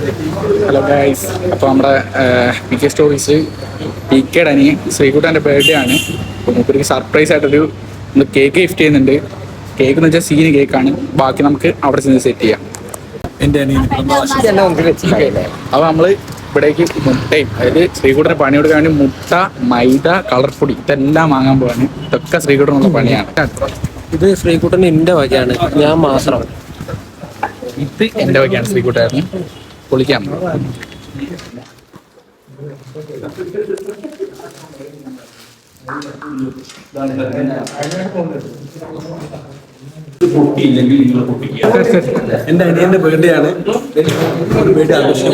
Hello guys, അപ്പോൾ നമ്മുടെ PK stories PK അനിയൻ ശ്രീകുട്ടൻ്റെ ബർത്ത്ഡേ ആണ്. അപ്പോൾ മൂപ്പർക്ക് സർപ്രൈസ് ആയിട്ടൊരു കേക്ക് ഗിഫ്റ്റ് ചെയ്യുന്നുണ്ട്. കേക്ക് എന്ന് വെച്ചാൽ സീന് കേക്കാണ്. ബാക്കി നമുക്ക് അവിടെ ചെന്ന് സെറ്റ് ചെയ്യാം. എൻ്റെ അനിയൻ അപ്പോൾ നമ്മൾ ഇവിടേക്ക് മുട്ടയും, അതായത് ശ്രീകുട്ടന് പണി കൊടുക്കാൻ വേണ്ടി മുട്ട, മൈദ, കളർപ്പൊടി ഇതെല്ലാം വാങ്ങാൻ പോവാണ്. ഇതൊക്കെ ശ്രീകുട്ടനുള്ള പണിയാണ്. ഇത് ശ്രീകുട്ടൻ എൻ്റെ വകയാണ്, ഞാൻ മാത്രം. ഇത് എൻ്റെ വകയാണ് ശ്രീകുട്ടായിരുന്നു. പൊളിക്കാം. എൻ്റെ അനിയന്റെ ബർത്ത്ഡേ ആണ്. ബർത്ത്ഡേ ആഘോഷം.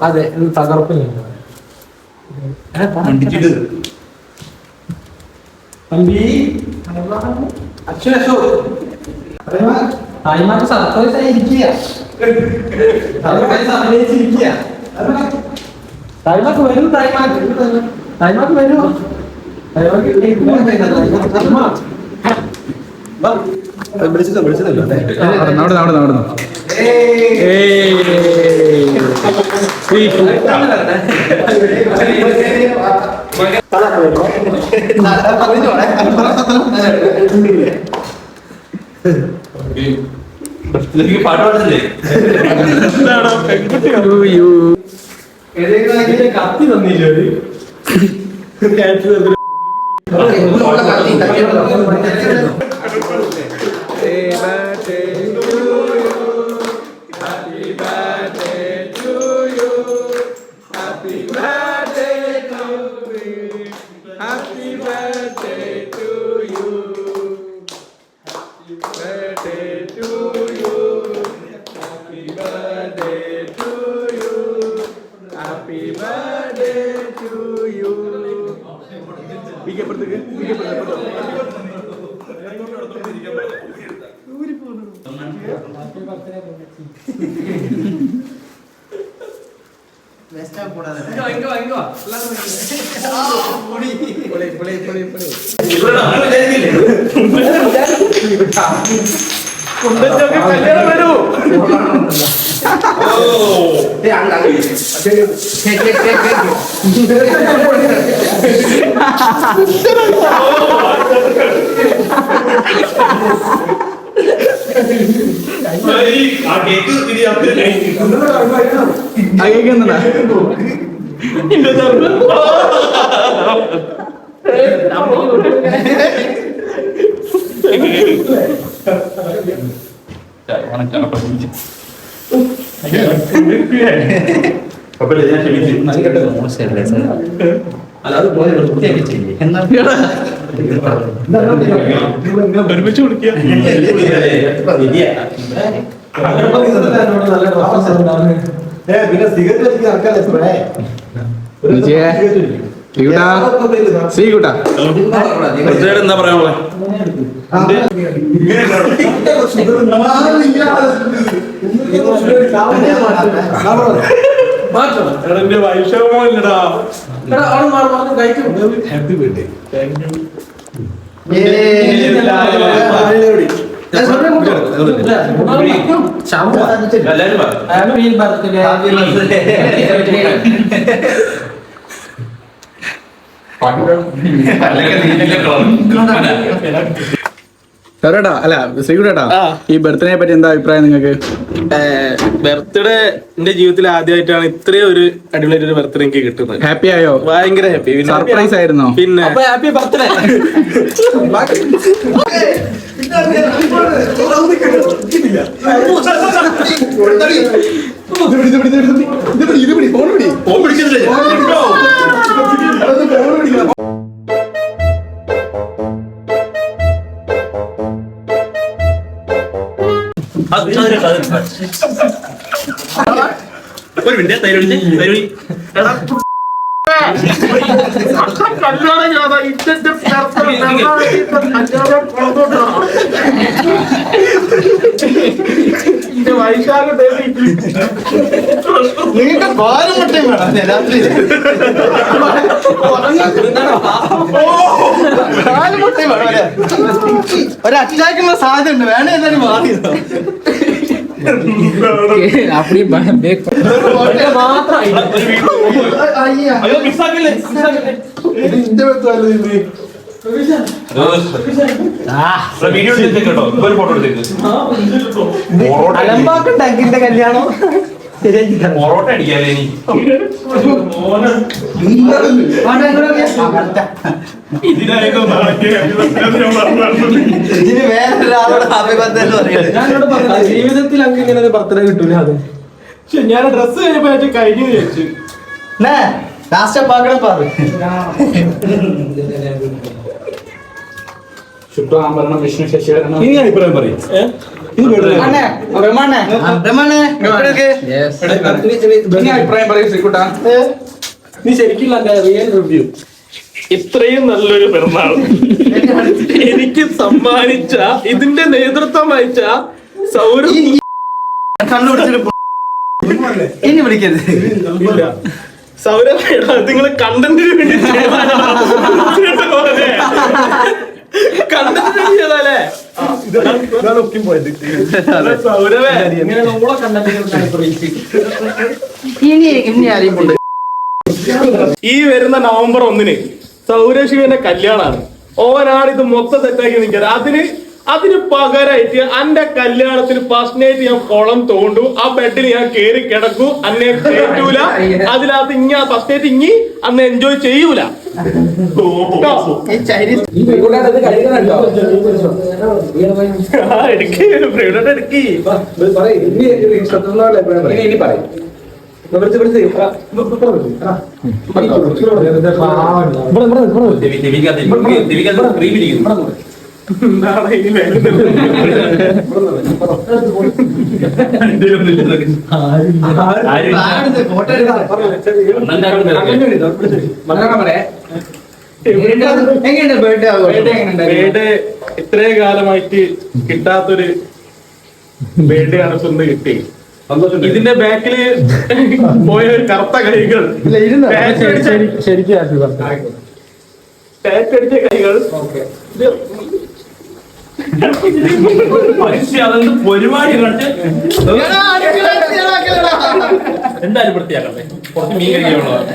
അതെ, തകർപ്പില്ല. തായ്മാക്ക് സർപ്രൈസ് ആയിരിക്കുക. തായ്മാക്ക് വരൂ. തായ്മാക്ക് വരൂ. കത്തി തന്നില്ലേ? ഒരുമിച്ച് വിളിക്കുക. ശ്രീകുട്ടാ എന്താ പറയാനുള്ളത്? Happy birthday. സരോടാ അല്ല ശ്രീകുട്ടേട്ടാ, ഈ ബർത്ത്ഡേ പറ്റി എന്താ അഭിപ്രായം നിങ്ങൾക്ക്? ബർത്ത്ഡേ എന്റെ ജീവിതത്തിൽ ആദ്യമായിട്ടാണ് ഇത്രയും ഒരു അടിപൊളി ഒരു ബർത്ത്ഡേ എനിക്ക് കിട്ടുന്നത്. ഹാപ്പി ആയോ? ഭയങ്കര ഹാപ്പി. സർപ്രൈസ് ആയിരുന്നോ? പിന്നെ ഹാപ്പി ബർത്ത്ഡേ. ഒരു മിനിറ്റ് തൈരൊഴി നിങ്ങൾക്ക് ഭാരം മുട്ടയും വേണം രാത്രി. ഒരു അറ്റാക്കുള്ള സാധ്യത ഉണ്ട്. വേണേ എല്ലാരും മാറിയതോ. அப்படி അയ്യോ മിസ്സാക്കല്ലേ വീഡിയോ എടുത്തേക്ക് കേട്ടോ ഒരു ഫോട്ടോ എടുത്തേക്ക് അലമ്പാക്കുണ്ടാക്കിന്റെ കല്യാണം പൊറോട്ട അടിക്കാല്ലേ ഇനി ഇതിന് വേറൊരാളോട് ഹാപ്പി ബർത്ത്ഡേ എന്ന് പറയുന്നത്. ഞാനോട് പറഞ്ഞ ജീവിതത്തിൽ അങ്ങ് ഇങ്ങനെ ഒരു ബർത്ത്ഡേ കിട്ടൂല അത്. പക്ഷെ ഞാൻ ഡ്രസ് കഴിഞ്ഞപ്പോ കഴിഞ്ഞു വിചാരിച്ചു. ലാസ്റ്റ് പാക്കണം പാറ് ശുക്ലാംബരണം വിഷ്ണു ശശിവരണം. ഇനി അഭിപ്രായം പറയും ഇനി അഭിപ്രായം പറയും ശ്രീകുട്ട. നീ ശരിക്കും റിയൽ റിവ്യൂ. ഇത്രയും നല്ലൊരു പിറന്നാൾ എനിക്ക് സമ്മാനിച്ച ഇതിന്റെ നേതൃത്വം വഹിച്ച സൗരഭ് ഇനി വിളിക്കരുത്. സൗരഭ് നിങ്ങള് കണ്ടന്റിന് വേണ്ടി കണ്ടന്റിന് വേണ്ടി ചെയ്താലേ സൗരഭേ ഇങ്ങനെ നമ്മളെ ഇനി അറിയിപ്പുണ്ട്. ഈ വരുന്ന നവംബർ 1 സൗരഭ് ശിവന്റെ കല്യാണാണ്. ഓനാണ് ഇത് മൊത്തം സെറ്റാക്കി നിൽക്കുന്നത്. അതിന് പകരമായിട്ട് എന്റെ കല്യാണത്തിന് ഫസ്റ്റ് നൈറ്റ് ഞാൻ കുളം തോണ്ടു, ആ ബെഡിൽ ഞാൻ കേറി കിടക്കൂ, അന്നെ കേറ്റൂല, അതിനകത്ത് ഫസ്റ്റ് നൈറ്റ് അന്ന് എൻജോയ് ചെയ്യൂല. എന്താണ് ഇനി ഇത്രയും കാലമായിട്ട് കിട്ടാത്തൊരു ബേഡേ ആണ് സ്വന്തം കിട്ടി. ഇതിന്റെ ബാക്കില് പോയ കറുത്ത കൈകൾ, ടാറ്റടിച്ച കൈകൾ, പരിപാടി എന്തായാലും വൃത്തിയാക്കട്ടെ. കുറച്ച് മീൻ കഴിക്കാനുള്ളതാണ്.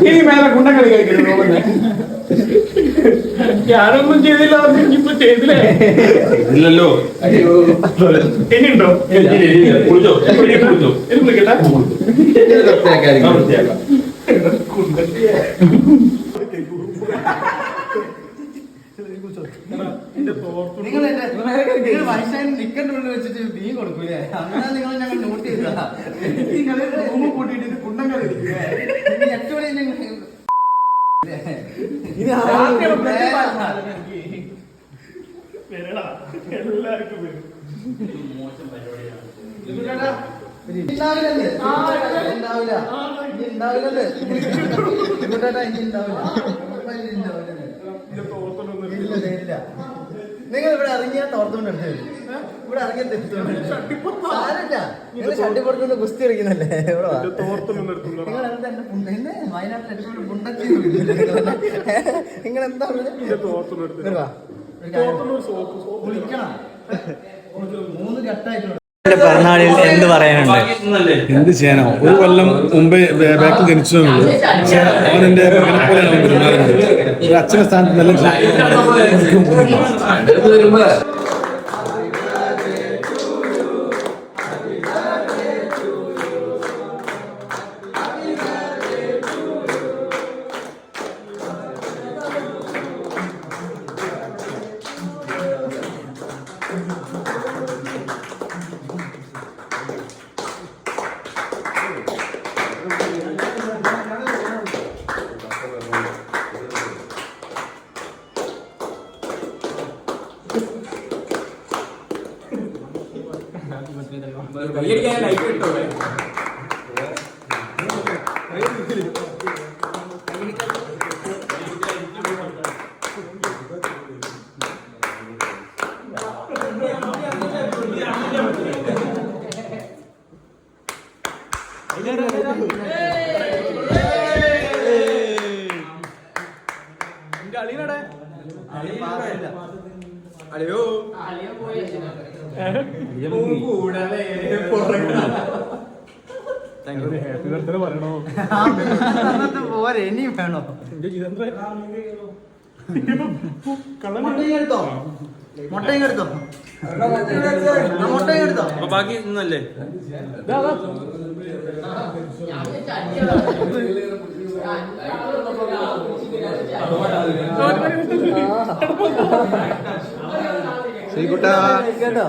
ഇനി മേലെ കുണ്ടക്കളി കഴിക്കുന്നു. ഞാനൊന്നും ചെയ്തില്ല, ഇപ്പൊ ചെയ്തില്ലേ? ഇല്ലല്ലോ. ഇനിയുണ്ടോ? കുളിച്ചോ? കുളിച്ചോ? വിളിക്കട്ടെ. നിക്കറിന്റെ വെച്ചിട്ട് മീൻ കൊടുക്കൂലേ? അങ്ങനെ നിങ്ങൾ ഞങ്ങൾ നോട്ട് ചെയ്താ നിങ്ങൾ റൂമ് കൂട്ടിയിട്ട് കുണ്ടം കളി 8 മണി എല്ലാവർക്കും നിങ്ങൾ ഇവിടെ ഇറങ്ങിയാൽ തോർത്തുകൊണ്ട് ഇവിടെ ഇറങ്ങിയ തെറ്റില്ല. നിങ്ങൾ ചട്ടിപ്പുറത്തുനിന്ന് കുസ്തി കളിക്കുന്നല്ലേ ഇവിടെ നിങ്ങൾ എന്നെ വയനാട്ടിൽ എപ്പോഴും പുണ്ടച്ചി നിങ്ങൾ എന്താ വിളിക്കണം 3 ഘട്ടമായിട്ട്. പിറന്നാളിൽ എന്ത് പറയാനുണ്ട്? എന്ത് ചെയ്യാനോ, ഒരു കൊല്ലം മുമ്പേ ബാക്കിൽ ജനിച്ചതുള്ളൂ. പക്ഷെ അവൻ എന്റെ മകനെ പോലെയാണ് അവൻ പെരുമാറുന്നത്. ഒരു അച്ഛന്റെ സ്ഥാനത്ത് നല്ല അല്ലയോ പോരെ ഇനിയും വേണോ മുട്ടയെടുത്തോ മുട്ടയെടുത്തോ മുട്ടയെടുത്തോ അപ്പൊ ബാക്കി ഇന്നല്ലേ കേട്ടോ